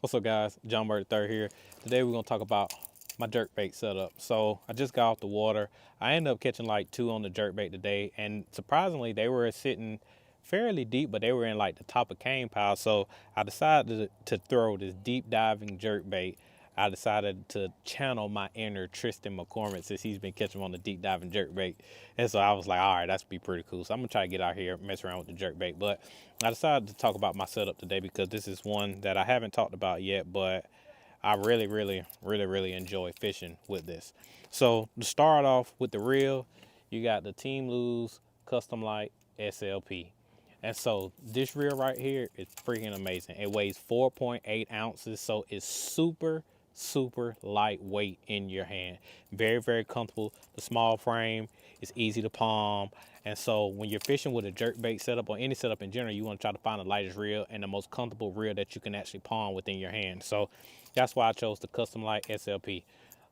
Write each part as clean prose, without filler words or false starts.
What's up, guys? John Bird III here. Today we're gonna talk about my jerkbait setup. So I just got off the water. I ended up catching like 2 on the jerkbait today, and surprisingly they were sitting fairly deep, but they were in like the top of cane pile. So I decided to throw this deep diving jerkbait. I decided to channel my inner Tristan McCormick since he's been catching on the deep diving jerkbait. And so I was like, all right, that's be pretty cool. So I'm gonna try to get out here, mess around with the jerkbait. But I decided to talk about my setup today because this is one that I haven't talked about yet, but I really enjoy fishing with this. So to start off with the reel, you got the Team Lose Custom Light SLP. And so this reel right here is freaking amazing. It weighs 4.8 ounces, so it's super lightweight in your hand. Very comfortable. The small frame is easy to palm. And so when you're fishing with a jerkbait setup or any setup in general, you want to try to find the lightest reel and the most comfortable reel that you can actually palm within your hand. So that's why I chose the Custom Light SLP.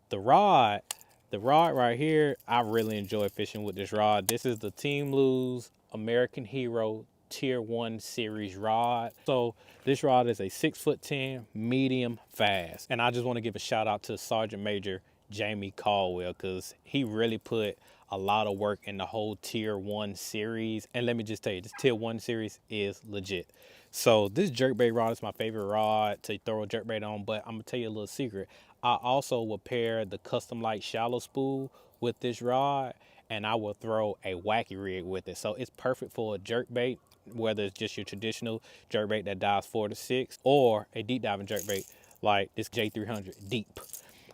The rod, the rod right here, I really enjoy fishing with this rod. This is the Team Lose American Hero Tier 1 series rod. So this rod is a 6'10" medium fast. And I just want to give a shout out to Sergeant Major Jamie Caldwell because he really put a lot of work in the whole Tier 1 series. And let me just tell you, this Tier 1 series is legit. So this jerkbait rod is my favorite rod to throw a jerkbait on, but I'm gonna tell you a little secret. I also will pair the Custom Light shallow spool with this rod, and I will throw a wacky rig with it. So it's perfect for a jerkbait, whether it's just your traditional jerkbait that dives 4 to 6 or a deep diving jerkbait like this J300 deep.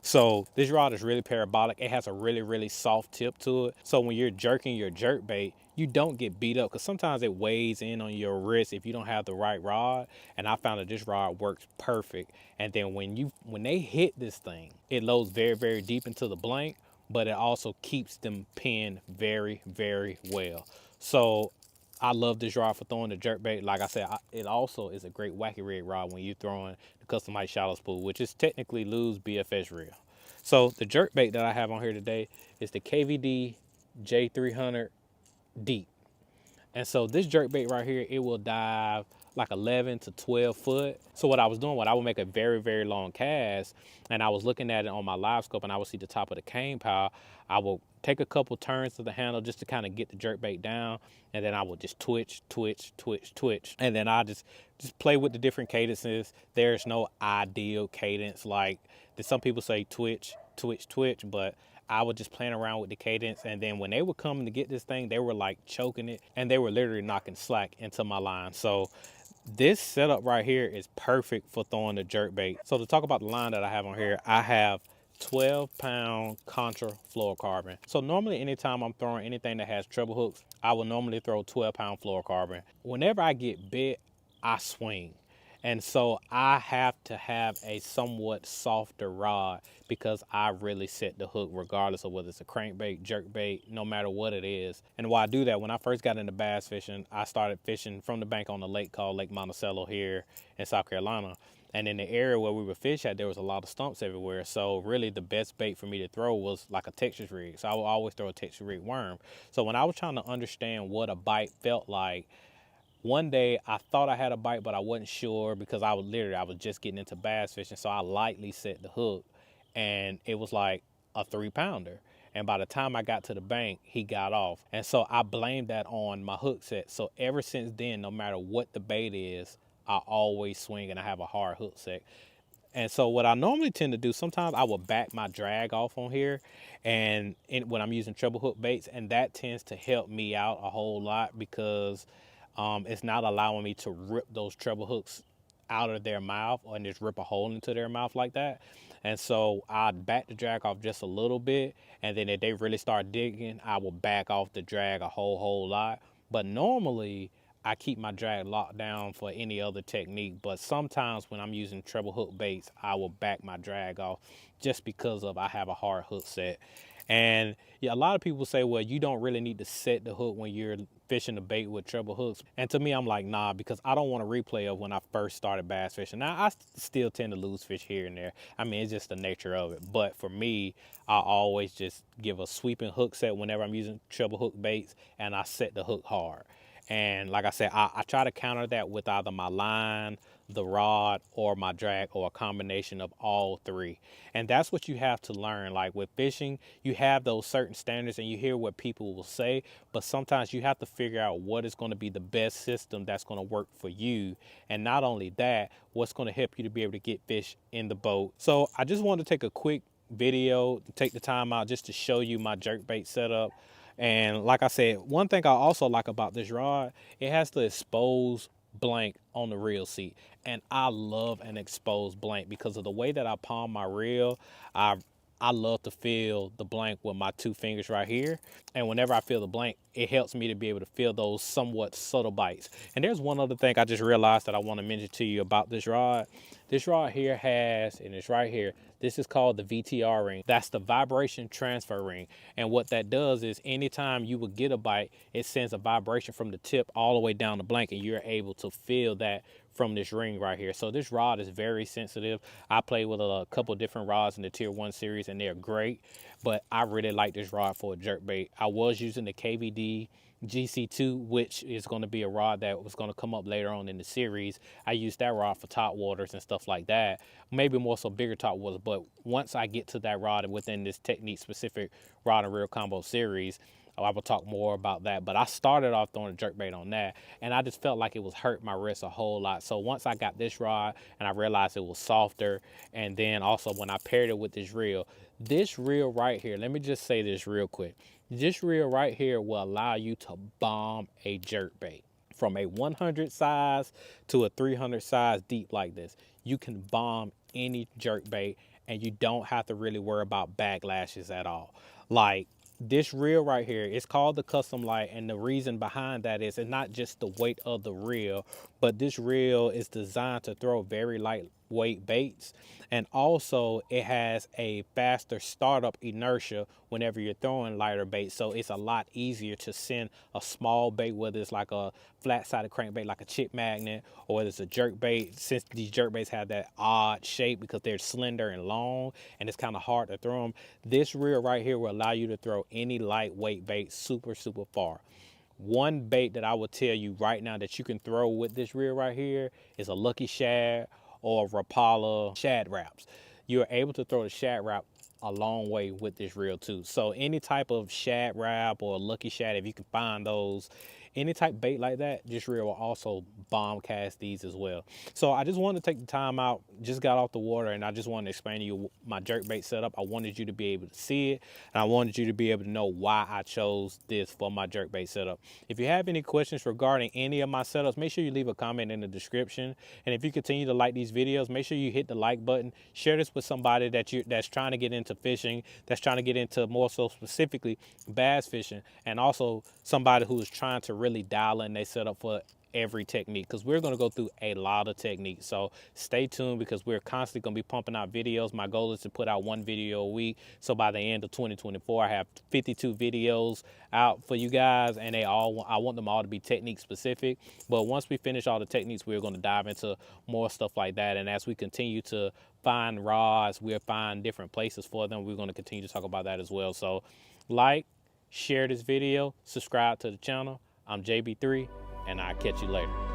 So this rod is really parabolic. It has a really soft tip to it. So when you're jerking your jerkbait, you don't get beat up because sometimes it weighs in on your wrist if you don't have the right rod. And I found that this rod works perfect. And then when they hit this thing, it loads very deep into the blank, but it also keeps them pinned very well. So I love this rod for throwing the jerkbait. Like I said, it also is a great wacky rig rod when you're throwing the Custom Light shallow spool, which is technically Lose BFS reel. So the jerkbait that I have on here today is the KVD J300 Deep. And so this jerkbait right here, it will dive like 11 to 12 foot. So what I was doing, I would make a very long cast, and I was looking at it on my live scope, and I would see the top of the cane pile. I will take a couple turns to the handle just to kind of get the jerkbait down, and then I would just twitch, and then I just play with the different cadences. There's no ideal cadence like some people say twitch, but I was just playing around with the cadence, and then when they were coming to get this thing, they were like choking it, and they were literally knocking slack into my line. So this setup right here is perfect for throwing the jerkbait. So to talk about the line that I have on here, I have 12-pound contra fluorocarbon. So normally anytime I'm throwing anything that has treble hooks, I will normally throw 12-pound fluorocarbon. Whenever I get bit, I swing. And so I have to have a somewhat softer rod because I really set the hook regardless of whether it's a crankbait, jerkbait, no matter what it is. And why I do that, when I first got into bass fishing, I started fishing from the bank on a lake called Lake Monticello here in South Carolina. And in the area where we would fish at, there was a lot of stumps everywhere. So really the best bait for me to throw was like a Texas rig. So I would always throw a Texas rig worm. So when I was trying to understand what a bite felt like, one day I thought I had a bite, but I wasn't sure because I was just getting into bass fishing. So I lightly set the hook, and it was like a 3-pounder. And by the time I got to the bank, he got off. And so I blamed that on my hook set. So ever since then, no matter what the bait is, I always swing and I have a hard hook set. And so what I normally tend to do, sometimes I will back my drag off on here and when I'm using treble hook baits, and that tends to help me out a whole lot because it's not allowing me to rip those treble hooks out of their mouth or just rip a hole into their mouth like that. And so I'd back the drag off just a little bit, and then if they really start digging, I will back off the drag a whole lot. But normally I keep my drag locked down for any other technique, but sometimes when I'm using treble hook baits, I will back my drag off just because I have a hard hook set. And yeah, a lot of people say, well, you don't really need to set the hook when you're fishing the bait with treble hooks. And to me, I'm like, nah, because I don't want a replay of when I first started bass fishing. Now, I still tend to lose fish here and there. I mean, it's just the nature of it. But for me, I always just give a sweeping hook set whenever I'm using treble hook baits, and I set the hook hard. And like I said, I try to counter that with either my line, the rod or my drag, or a combination of all three. And that's what you have to learn. Like with fishing, you have those certain standards and you hear what people will say, but sometimes you have to figure out what is going to be the best system that's going to work for you. And not only that, what's going to help you to be able to get fish in the boat. So I just wanted to take a quick video, take the time out just to show you my jerkbait setup. And like I said, one thing I also like about this rod, it has the exposed blank on the reel seat, and I love an exposed blank because of the way that I palm my reel. I love to feel the blank with my two fingers right here, and whenever I feel the blank, it helps me to be able to feel those somewhat subtle bites. And there's one other thing I just realized that I want to mention to you about this rod. This rod here has, and it's right here, this is called the VTR ring. That's the vibration transfer ring. And what that does is anytime you would get a bite, it sends a vibration from the tip all the way down the blank, and you're able to feel that from this ring right here. So this rod is very sensitive. I play with a couple different rods in the Tier 1 series and they're great, but I really like this rod for a jerkbait. I was using the KVD GC2, which is going to be a rod that was going to come up later on in the series. I use that rod for top waters and stuff like that, maybe more so bigger top waters. But once I get to that rod within this technique specific rod and reel combo series, I will talk more about that. But I started off throwing a jerkbait on that, and I just felt like it was hurting my wrist a whole lot. So once I got this rod and I realized it was softer, and then also when I paired it with this reel right here, let me just say this real quick. This reel right here will allow you to bomb a jerkbait from a 100 size to a 300 size deep like this. You can bomb any jerkbait and you don't have to really worry about backlashes at all. Like this reel right here, it's called the Custom Light, and the reason behind that is it's not just the weight of the reel, but this reel is designed to throw very lightweight baits, and also it has a faster startup inertia whenever you're throwing lighter baits. So it's a lot easier to send a small bait, whether it's like a flat-sided crankbait like a chip magnet, or whether it's a jerk bait, since these jerk baits have that odd shape because they're slender and long and it's kind of hard to throw them. This reel right here will allow you to throw any lightweight bait super far. One bait that I will tell you right now that you can throw with this reel right here is a Lucky Shad or Rapala Shad Wraps. You're able to throw the Shad Wrap a long way with this reel too. So any type of Shad Wrap or Lucky Shad, if you can find those, any type bait like that, this reel will also bomb cast these as well. So I just wanted to take the time out, just got off the water, and I just wanted to explain to you my jerkbait setup. I wanted you to be able to see it, and I wanted you to be able to know why I chose this for my jerkbait setup. If you have any questions regarding any of my setups, make sure you leave a comment in the description. And if you continue to like these videos, make sure you hit the like button. Share this with somebody that's trying to get into fishing, that's trying to get into more so specifically bass fishing, and also somebody who is trying to really dial in their setup for every technique, because we're going to go through a lot of techniques. So stay tuned, because we're constantly going to be pumping out videos. My goal is to put out one video a week, so by the end of 2024 I have 52 videos out for you guys, and I want them all to be technique specific. But once we finish all the techniques, we're going to dive into more stuff like that. And as we continue to find rods, we'll find different places for them. We're going to continue to talk about that as well. So like, share this video, subscribe to the channel. I'm JB3, and I'll catch you later.